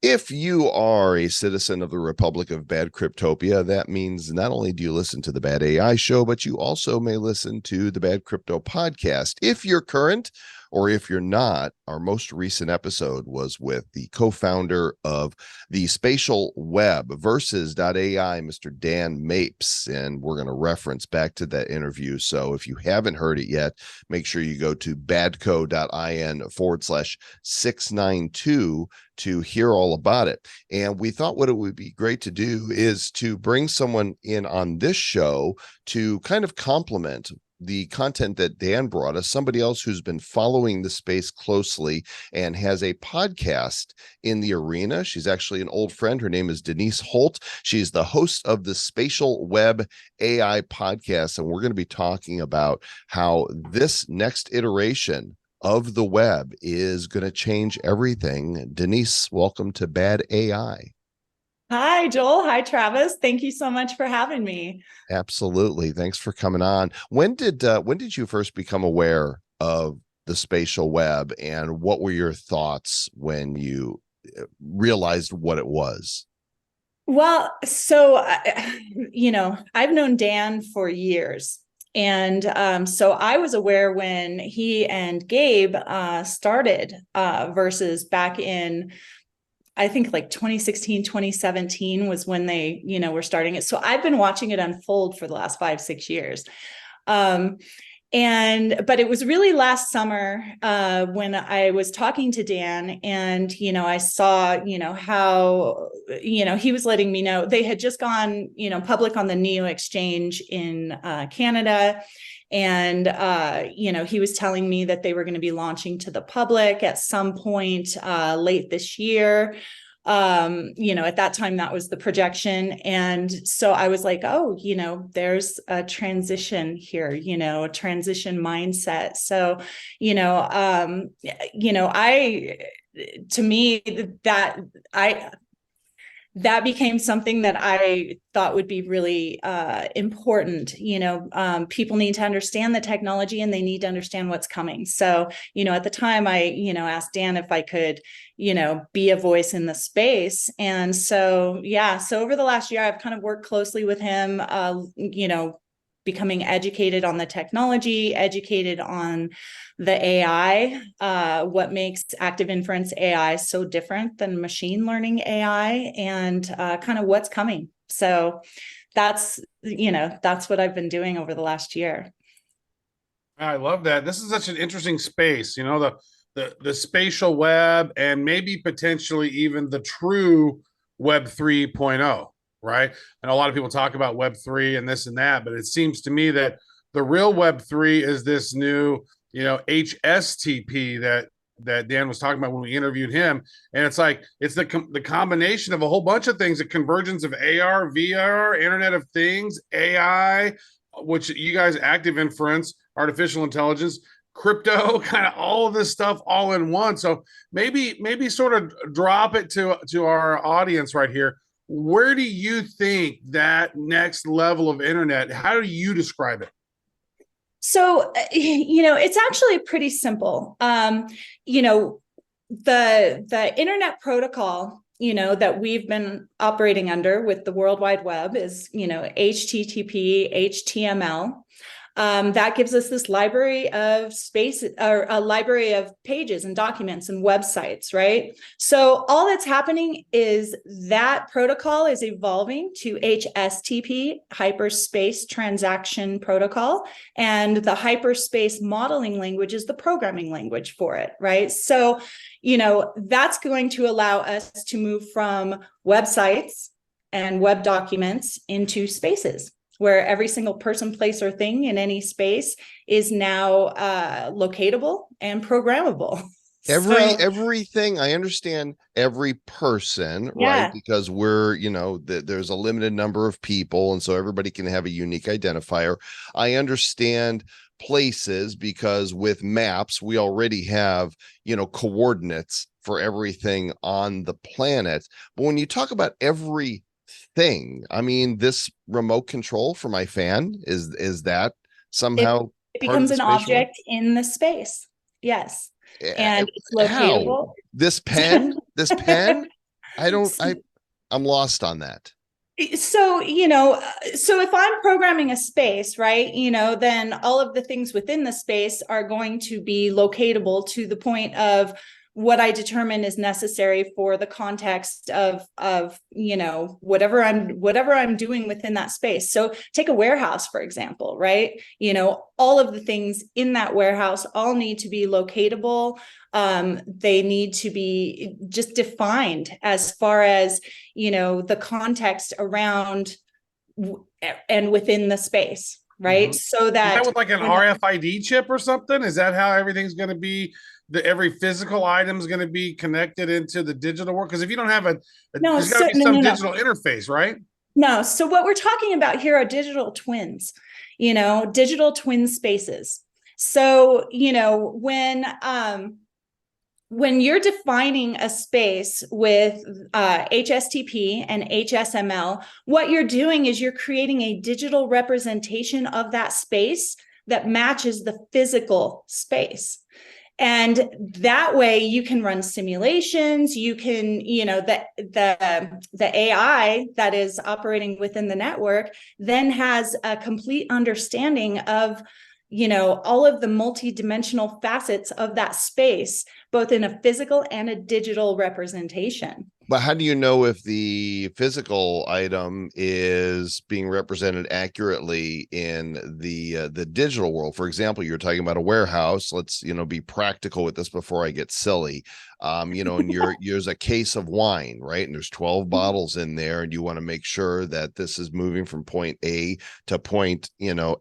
If you are a citizen of the Republic of Bad Cryptopia, that means not only do you listen to the Bad AI show, but you also may listen to the Bad Crypto podcast. If you're current or if you're not, our most recent episode was with the co-founder of the Spatial Web AI, Mr. Dan Mapes, and we're going to reference back to that interview. So if you haven't heard it yet, make sure you go to badco.in/692 to hear all about it. And we thought what it would be great to do is to bring someone in on this show to kind of complement the content that Dan brought us, somebody else who's been following the space closely and has a podcast in the arena. She's actually an old friend. Her name is Denise Holt. She's the host of the Spatial Web AI Podcast. And we're going to be talking about how this next iteration of the web is going to change everything. Denise, welcome to Bad AI. Hi, Joel. Hi, Travis. Thank you so much for having me. Absolutely. Thanks for coming on. When did you first become aware of the spatial web, and what were your thoughts when you realized what it was? Well, I've known Dan for years. And so I was aware when he and Gabe started Versus back in, I think like 2016, 2017 was when they, were starting it. So I've been watching it unfold for the last 5-6 years. But it was really last summer when I was talking to Dan, and, I saw, how, he was letting me know they had just gone, public on the Neo exchange in Canada. And, he was telling me that they were going to be launching to the public at some point late this year. At that time, that was the projection. And so I was like, oh, there's a transition here, a transition mindset. So, to me, that became something that I thought would be really important. People need to understand the technology, and they need to understand what's coming. So, at the time I, asked Dan if I could, be a voice in the space. And so, so over the last year, I've kind of worked closely with him, becoming educated on the technology, educated on the AI, what makes active inference AI so different than machine learning AI, and kind of what's coming. So that's what I've been doing over the last year. I love that. This is such an interesting space, the spatial web, and maybe potentially even the true Web 3.0. Right. And a lot of people talk about Web 3 and this and that, but it seems to me that the real Web 3 is this new, HSTP that Dan was talking about when we interviewed him. And it's like, it's the combination of a whole bunch of things, the convergence of AR, VR, Internet of Things, AI, which you guys, active inference, artificial intelligence, crypto, kind of all of this stuff all in one. So maybe sort of drop it to our audience right here. Where do you think that next level of internet, how do you describe it? So, it's actually pretty simple. The internet protocol, that we've been operating under with the World Wide Web is, HTTP, HTML. That gives us this library of space, or a library of pages and documents and websites, right? So all that's happening is that protocol is evolving to HSTP, Hyperspace Transaction Protocol, and the hyperspace modeling language is the programming language for it, right? So, that's going to allow us to move from websites and web documents into spaces, where every single person, place, or thing in any space is now locatable and programmable. Everything, I understand every person, right? Because we're, there's a limited number of people, and so everybody can have a unique identifier. I understand places because with maps, we already have, coordinates for everything on the planet. But when you talk about everything, I mean, this remote control for my fan, is that somehow it becomes an object in the space? Yes. And it's locatable. How? This pen I don't, I'm lost on that. So, so if I'm programming a space, right, then all of the things within the space are going to be locatable to the point of what I determine is necessary for the context of whatever I'm doing within that space. So take a warehouse, for example, right? All of the things in that warehouse all need to be locatable. They need to be just defined as far as, the context around and within the space, right? Mhm. So Is that that with like an RFID chip or something? Is that how everything's going to be? Every physical item is going to be connected into the digital world? Because if you don't have no, there's got to be no, some no, no. digital interface, right? No. So what we're talking about here are digital twins, digital twin spaces. So, when you're defining a space with HSTP and HSML, what you're doing is you're creating a digital representation of that space that matches the physical space. And that way you can run simulations, you can, the AI that is operating within the network then has a complete understanding of, all of the multidimensional facets of that space, both in a physical and a digital representation. But how do you know if the physical item is being represented accurately in the digital world? For example, you're talking about a warehouse. Let's be practical with this before I get silly. And there's a case of wine, right? And there's 12 bottles in there, and you want to make sure that this is moving from point A to point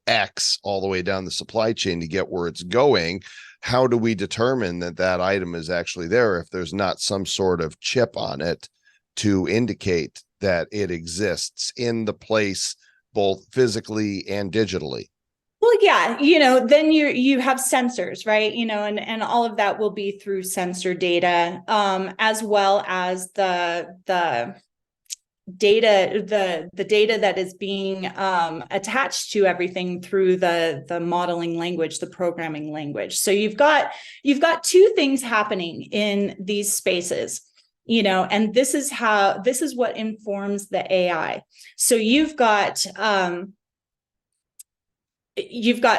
X all the way down the supply chain to get where it's going. How do we determine that item is actually there if there's not some sort of chip on it to indicate that it exists in the place, both physically and digitally? Well, yeah, then you have sensors, right? And all of that will be through sensor data, as well as the data, the data that is being attached to everything through the modeling language, the programming language. So you've got two things happening in these spaces, and this is what informs the AI. So you've got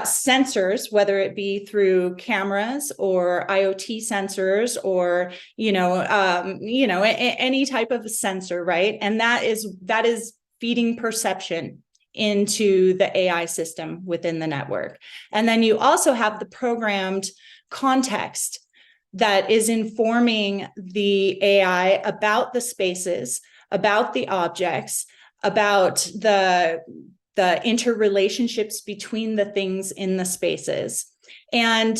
sensors, whether it be through cameras or IoT sensors or, any type of a sensor, right? And that is feeding perception into the AI system within the network. And then you also have the programmed context that is informing the AI about the spaces, about the objects, about the interrelationships between the things in the spaces. And,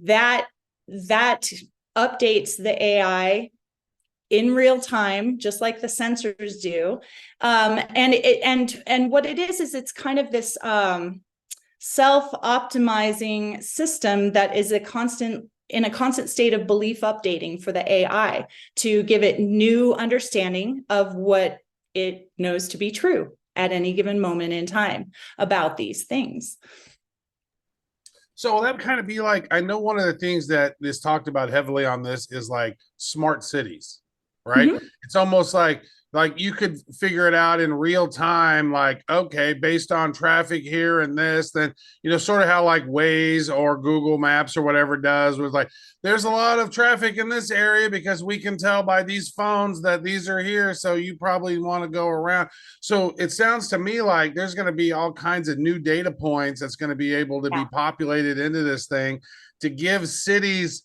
that updates the AI in real time, just like the sensors do. And what it is it's kind of this self-optimizing system that is in a constant state of belief updating for the AI to give it new understanding of what it knows to be true at any given moment in time about these things. So will that kind of be like, I know one of the things that is talked about heavily on this is like smart cities, right? Mm-hmm. It's almost like you could figure it out in real time, like, okay, based on traffic here and this, then, sort of how like Waze or Google Maps or whatever does with like, there's a lot of traffic in this area because we can tell by these phones that these are here. So you probably want to go around. So it sounds to me like there's going to be all kinds of new data points that's going to be able to be populated into this thing to give cities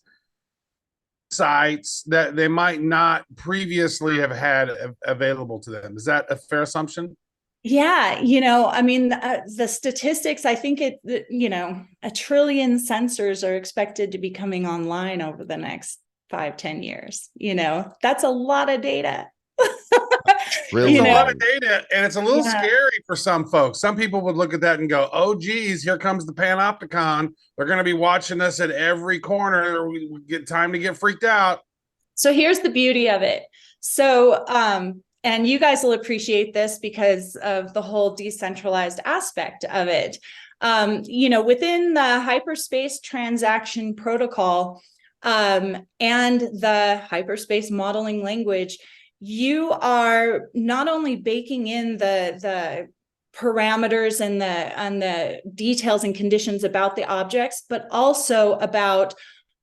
sites that they might not previously have had available to them. Is that a fair assumption? Yeah, the statistics, I think 1 trillion sensors are expected to be coming online over the next 5-10 years. That's a lot of data. It's a lot of data, and it's a little scary for some folks. Some people would look at that and go, oh, geez, here comes the panopticon. They're going to be watching us at every corner. We get time to get freaked out. So here's the beauty of it. So, and you guys will appreciate this because of the whole decentralized aspect of it. Within the hyperspace transaction protocol and the hyperspace modeling language, you are not only baking in the parameters and the details and conditions about the objects, but also about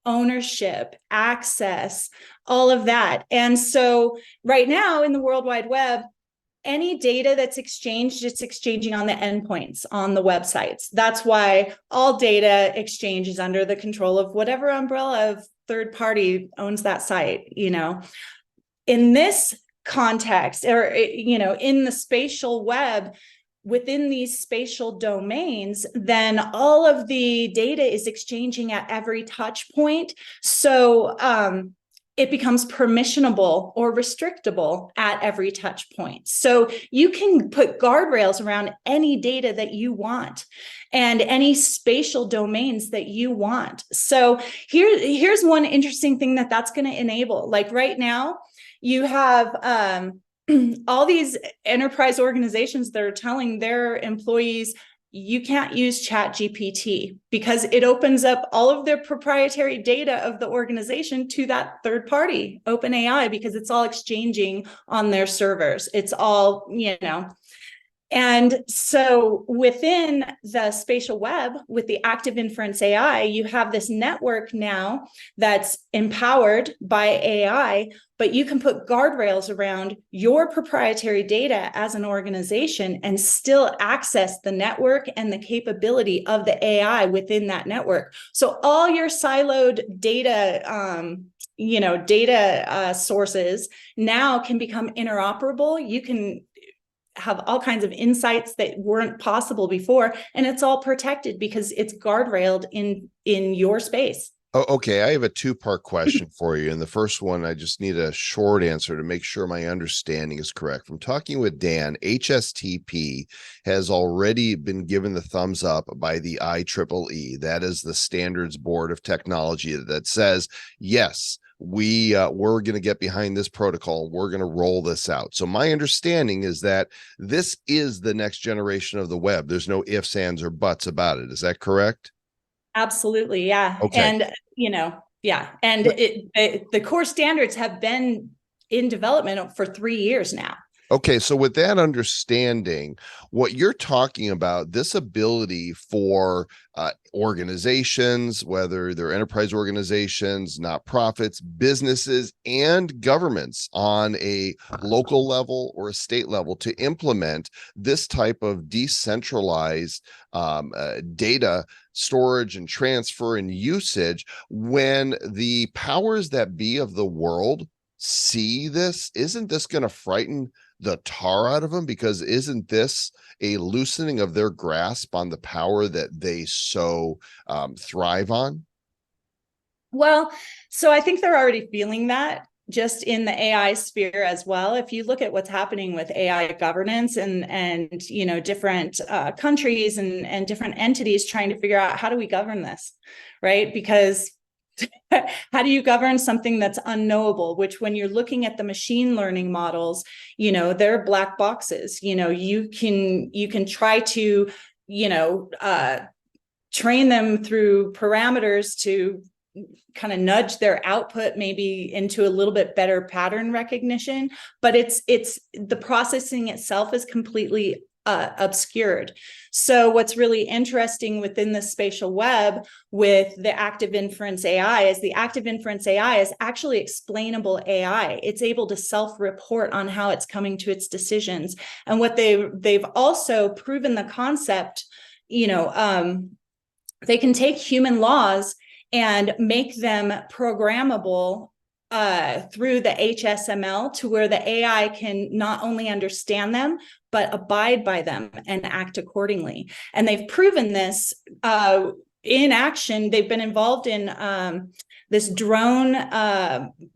ownership, access, all of that. And so right now in the World Wide Web, any data that's exchanged, it's exchanging on the endpoints on the websites. That's why all data exchange is under the control of whatever umbrella of third party owns that site, In this context, or, in the spatial web, within these spatial domains, then all of the data is exchanging at every touch point. So it becomes permissionable or restrictable at every touch point. So you can put guardrails around any data that you want and any spatial domains that you want. So here's one interesting thing that's going to enable. Like right now, you have all these enterprise organizations that are telling their employees, you can't use ChatGPT because it opens up all of their proprietary data of the organization to that third party, OpenAI, because it's all exchanging on their servers. It's all, And so within the spatial web, with the active inference AI, you have this network now that's empowered by AI, but you can put guardrails around your proprietary data as an organization and still access the network and the capability of the AI within that network. So all your siloed data, sources now can become interoperable. You can have all kinds of insights that weren't possible before, and it's all protected because it's guardrailed in your space. Oh, okay. I have a two-part question for you. And the first one, I just need a short answer to make sure my understanding is correct. From talking with Dan, HSTP has already been given the thumbs up by the IEEE. That is the Standards Board of Technology that says, yes, we're going to get behind this protocol. We're going to roll this out. So my understanding is that this is the next generation of the web. There's no ifs, ands, or buts about it. Is that correct? Absolutely. Yeah. Okay. And, yeah. And the core standards have been in development for 3 years now. Okay, so with that understanding, what you're talking about, this ability for organizations, whether they're enterprise organizations, nonprofits, businesses, and governments on a local level or a state level to implement this type of decentralized data storage and transfer and usage, when the powers that be of the world see this, isn't this going to frighten the tar out of them? Because isn't this a loosening of their grasp on the power that they so thrive on? Well, so I think they're already feeling that just in the AI sphere as well. If you look at what's happening with AI governance and different countries and different entities trying to figure out, how do we govern this, right? Because how do you govern something that's unknowable, which when you're looking at the machine learning models, they're black boxes. You can try to, train them through parameters to kind of nudge their output maybe into a little bit better pattern recognition, but it's the processing itself is completely obscured. So what's really interesting within the spatial web with the active inference AI is the active inference AI is actually explainable AI. It's able to self-report on how it's coming to its decisions. And what they've also proven the concept, they can take human laws and make them programmable through the HSML to where the AI can not only understand them, but abide by them and act accordingly. And they've proven this in action. They've been involved in this drone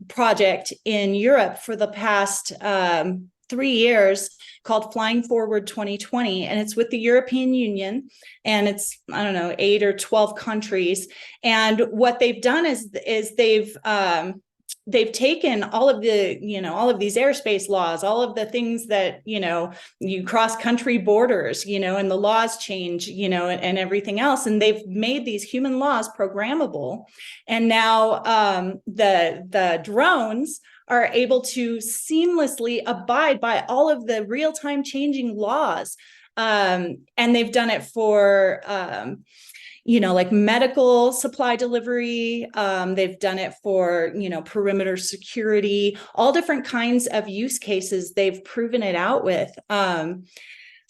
project in Europe for the past 3 years called Flying Forward 2020. And it's with the European Union. And it's, 8 or 12 countries. And what they've done is they've taken all of the, all of these airspace laws, all of the things that, you cross country borders, and the laws change, and everything else. And they've made these human laws programmable. And now the drones are able to seamlessly abide by all of the real-time changing laws. And they've done it for like medical supply delivery. They've done it for, perimeter security, all different kinds of use cases they've proven it out with.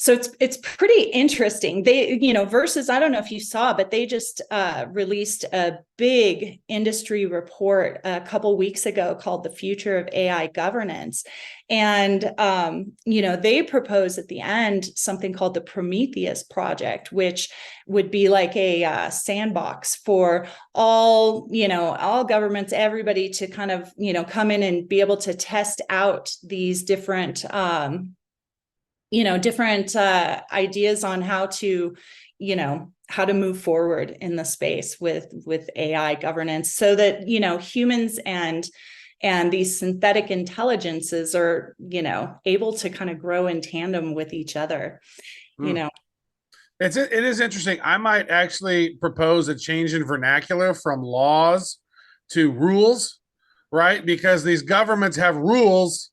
So it's pretty interesting. They, Versus, I don't know if you saw, but they just released a big industry report a couple weeks ago called The Future of AI Governance. And, they propose at the end something called the Prometheus Project, which would be like a sandbox for all governments, everybody to kind of, come in and be able to test out these different ideas on how to move forward in the space with AI governance, so that humans and these synthetic intelligences are able to kind of grow in tandem with each other. It is interesting. I might actually propose a change in vernacular from laws to rules, right? Because these governments have rules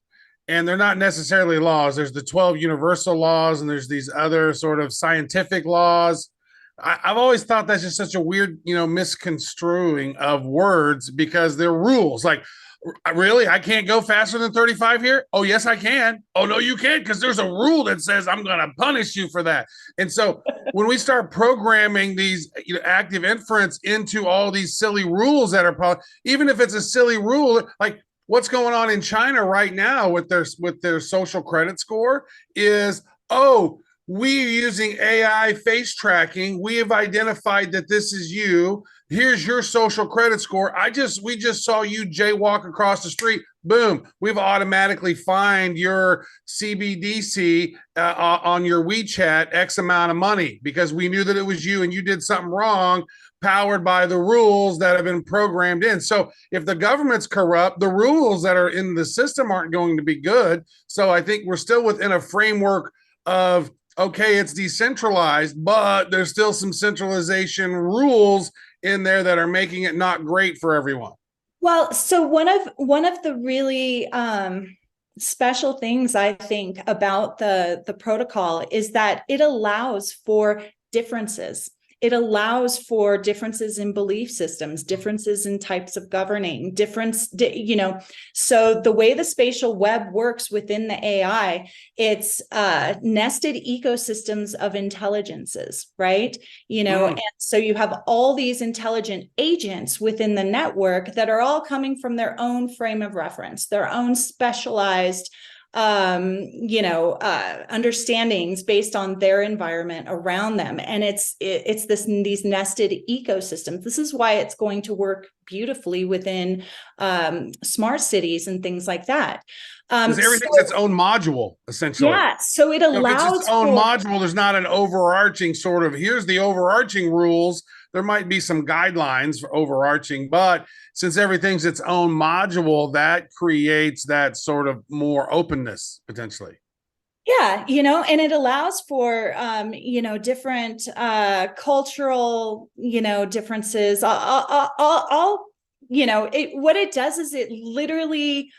and they're not necessarily laws. There's the 12 universal laws, and there's these other sort of scientific laws. I've always thought that's just such a weird, misconstruing of words, because they're rules. Like, really? I can't go faster than 35 here? Oh, yes, I can. Oh, no, you can't, because there's a rule that says I'm going to punish you for that. And so when we start programming these active inference into all these silly rules that are, even if it's a silly rule, like, what's going on in China right now with their social credit score is, we're using AI face tracking. We have identified that this is you. Here's your social credit score. We just saw you jaywalk across the street. Boom. We've automatically fined your CBDC on your WeChat X amount of money, because we knew that it was you and you did something wrong, powered by the rules that have been programmed in. So if the government's corrupt, the rules that are in the system aren't going to be good. So I think we're still within a framework of, okay, it's decentralized, but there's still some centralization rules in there that are making it not great for everyone. Well, so one of the really special things I think about the protocol is that it allows for differences. It allows for differences in belief systems, differences in types of governing, so the way the spatial web works within the AI, it's nested ecosystems of intelligences, right? And so you have all these intelligent agents within the network that are all coming from their own frame of reference, their own specialized understandings based on their environment around them. And it's these nested ecosystems. This is why it's going to work beautifully within smart cities and things like that. Because everything's its own module, essentially. Yeah, so it allows if it's its own module. There's not an overarching sort of, here's the overarching rules. There might be some guidelines for overarching, but since everything's its own module, that creates that sort of more openness potentially. Yeah, and it allows for, different cultural, differences. What it does is it literally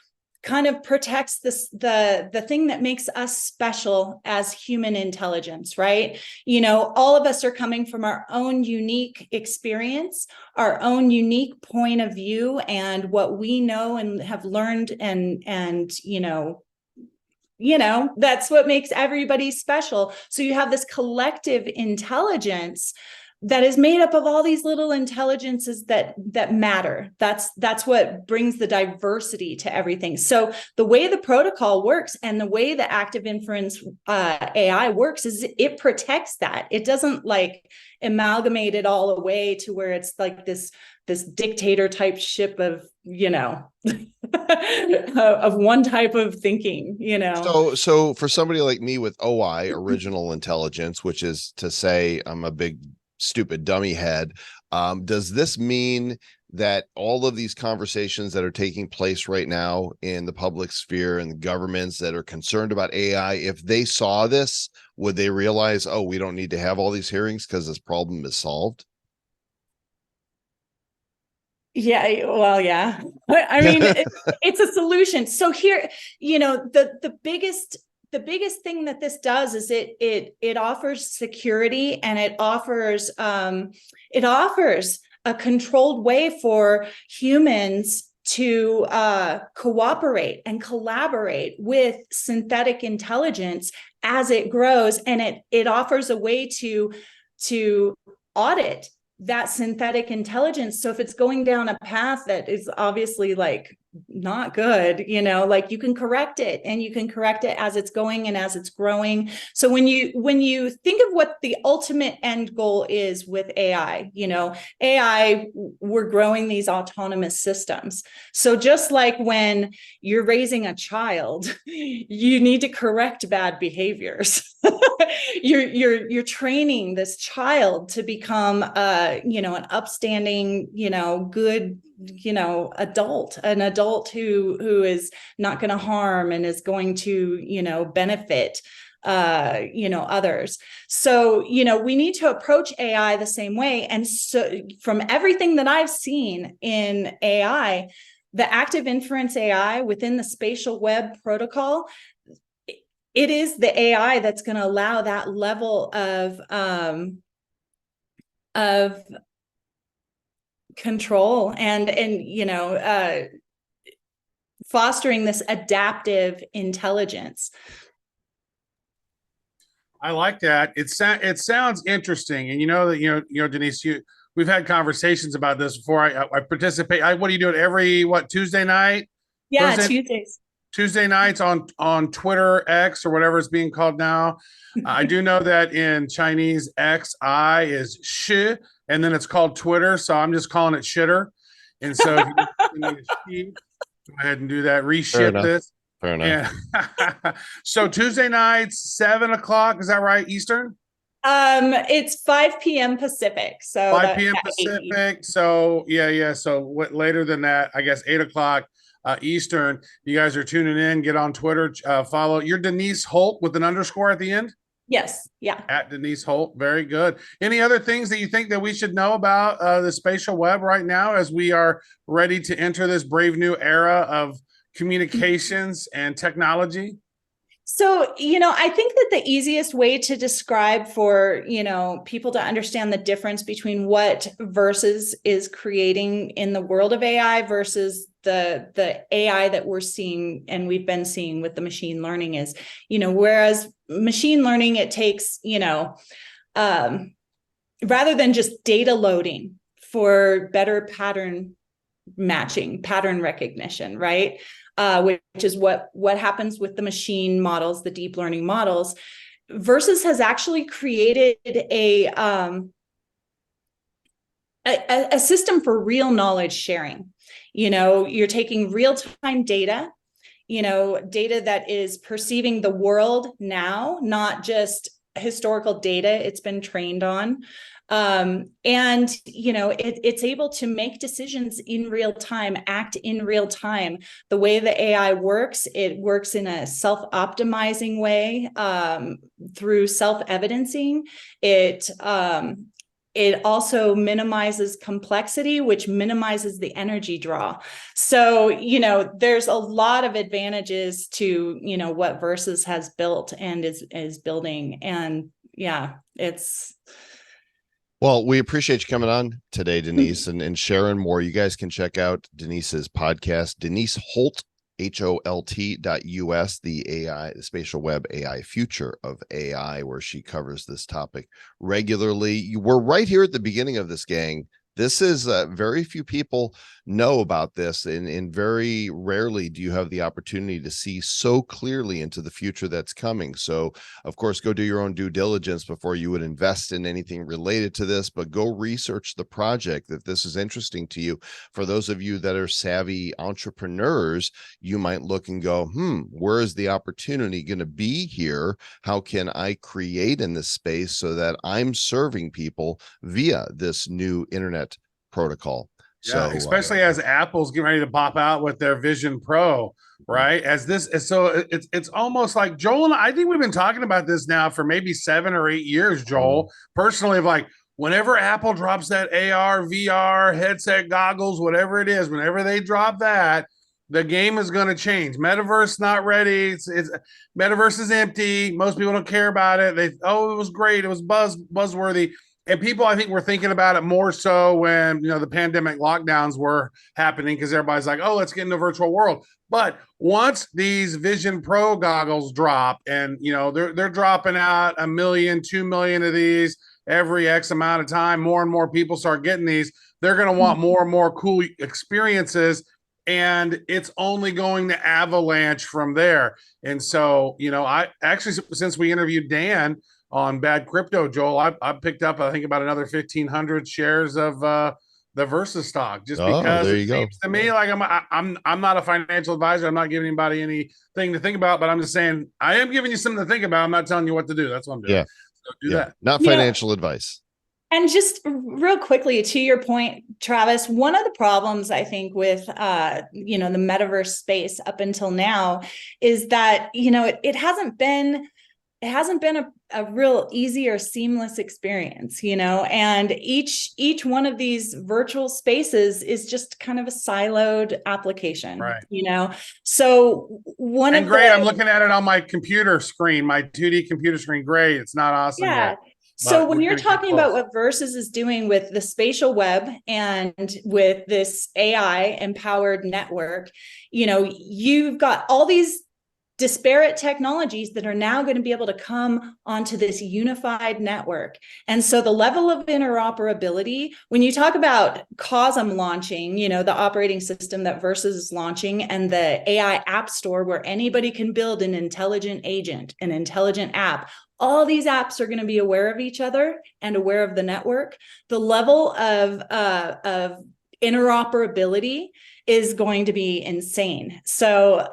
kind of protects the thing that makes us special as human intelligence, right? All of us are coming from our own unique experience, our own unique point of view, and what we know and have learned, and that's what makes everybody special. So you have this collective intelligence that is made up of all these little intelligences that matter. That's what brings the diversity to everything. So the way the protocol works and the way the active inference AI works is it protects that. It doesn't like amalgamate it all away to where it's like this dictator type ship of of one type of thinking. So for somebody like me with OI, original intelligence, which is to say I'm a big stupid dummy head, does this mean that all of these conversations that are taking place right now in the public sphere and the governments that are concerned about AI, if they saw this, would they realize, oh, we don't need to have all these hearings because this problem is solved? Yeah, well, yeah. I mean, it's a solution. So here, the biggest thing that this does is it offers security, and it offers a controlled way for humans to cooperate and collaborate with synthetic intelligence as it grows, and it offers a way to audit that synthetic intelligence. So if it's going down a path that is obviously like not good, like you can correct it, and you can correct it as it's going and as it's growing. So when you think of what the ultimate end goal is with AI, we're growing these autonomous systems. So just like when you're raising a child, you need to correct bad behaviors. You're training this child to become an upstanding, good, an adult who is not going to harm and is going to benefit others. So we need to approach AI the same way. And so from everything that I've seen in AI, the active inference AI within the spatial web protocol, it is the AI that's going to allow that level of control and fostering this adaptive intelligence. I like that. It sounds interesting, and Denise, we've had conversations about this before. I participate. What do you do it every Tuesday night? Yeah, Tuesdays. Tuesday nights on Twitter X or whatever it's being called now. I do know that in Chinese XI is shi, and then it's called Twitter, so I'm just calling it shitter. And so go ahead and do that. Reship this. Fair enough. Yeah. So Tuesday nights, 7:00. Is that right, Eastern? It's 5 p.m. Pacific. So 5 p.m. Pacific. So yeah. So later than that, I guess 8:00. Eastern. You guys are tuning in. Get on Twitter. Follow. You're Denise Holt with an underscore at the end. Yes. Yeah. At Denise Holt. Very good. Any other things that you think that we should know about the spatial web right now as we are ready to enter this brave new era of communications and technology? So, I think that the easiest way to describe for, people to understand the difference between what Versus is creating in the world of AI versus the AI that we're seeing and we've been seeing with the machine learning is, whereas machine learning, it takes, rather than just data loading for better pattern matching, pattern recognition, right? Which is what happens with the machine models, the deep learning models. Versus has actually created a system for real knowledge sharing. You're taking real-time data, data that is perceiving the world now, not just historical data it's been trained on. It's able to make decisions in real time, act in real time. The way the AI works, it works in a self-optimizing way through self-evidencing. It also minimizes complexity, which minimizes the energy draw. So, there's a lot of advantages to, what Versus has built and is building. And yeah, Well, we appreciate you coming on today, Denise, and sharing more. You guys can check out Denise's podcast, Denise Holt, HOLT.us, the spatial web AI future of AI, where she covers this topic regularly. We're right here at the beginning of this, gang. This is very few people know about this, and very rarely do you have the opportunity to see so clearly into the future that's coming. So, of course, go do your own due diligence before you would invest in anything related to this, but go research the project if this is interesting to you. For those of you that are savvy entrepreneurs, you might look and go, where is the opportunity going to be here? How can I create in this space so that I'm serving people via this new internet protocol? Yeah, so especially as Apple's getting ready to pop out with their Vision Pro, right? It's almost like Joel and I think we've been talking about this now for maybe 7 or 8 years, Joel. Personally, of like, whenever Apple drops that AR, VR, headset, goggles, whatever it is, whenever they drop that, the game is going to change. Metaverse not ready. It's Metaverse is empty. Most people don't care about it. It was great. It was buzzworthy. And people, I think, were thinking about it more so when the pandemic lockdowns were happening, because everybody's like, oh, let's get in the virtual world. But once these Vision Pro goggles drop, and they're dropping out 1 million, 2 million of these every X amount of time, more and more people start getting these. They're going to want more and more cool experiences, and it's only going to avalanche from there. And so, I actually, since we interviewed Dan on Bad Crypto, Joel, I picked up, I think, about another 1,500 shares of the Versa stock, just because it seems to me like I'm not a financial advisor. I'm not giving anybody anything to think about, but I'm just saying I am giving you something to think about. I'm not telling you what to do. That's what I'm doing. Yeah. So do that. Not financial advice. And just real quickly, to your point, Travis, one of the problems I think with, the metaverse space up until now is that, it hasn't been a real easy or seamless experience, and each one of these virtual spaces is just kind of a siloed application, right? So I'm looking at it on my computer screen, my 2D computer screen. Great. It's not awesome yet. So when you're talking about what Versus is doing with the spatial web and with this AI empowered network, you've got all these disparate technologies that are now going to be able to come onto this unified network. And so the level of interoperability, when you talk about COSM launching, the operating system that Versus is launching, and the AI app store where anybody can build an intelligent agent, an intelligent app, all these apps are going to be aware of each other and aware of the network. The level of interoperability is going to be insane. So,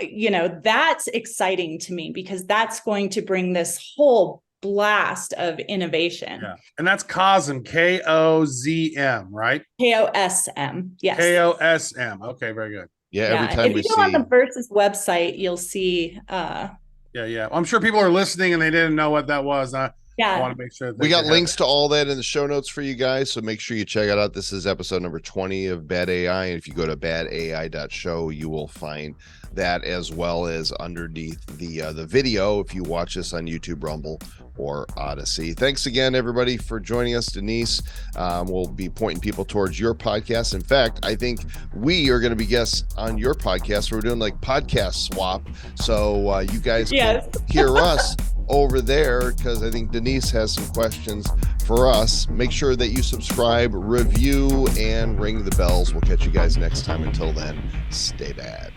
that's exciting to me, because that's going to bring this whole blast of innovation. Yeah. And that's COSM, KOZM, right? KOSM. Yes. KOSM. Okay, very good. Yeah. Every time if you go on the Versus website, you'll see. Yeah. I'm sure people are listening and they didn't know what that was. I want to make sure we got links to all that in the show notes for you guys, so make sure you check it out. This is episode number 20 of Bad AI, and if you go to badai.show, you will find that, as well as underneath the video if you watch this on YouTube, Rumble, or Odyssey. Thanks again, everybody, for joining us. Denise, we'll be pointing people towards your podcast. In fact, I think we are going to be guests on your podcast. We're doing like podcast swap, so you guys can hear us over there, because I think Denise has some questions for us. Make sure that you subscribe, review, and ring the bells. We'll catch you guys next time. Until then, stay bad.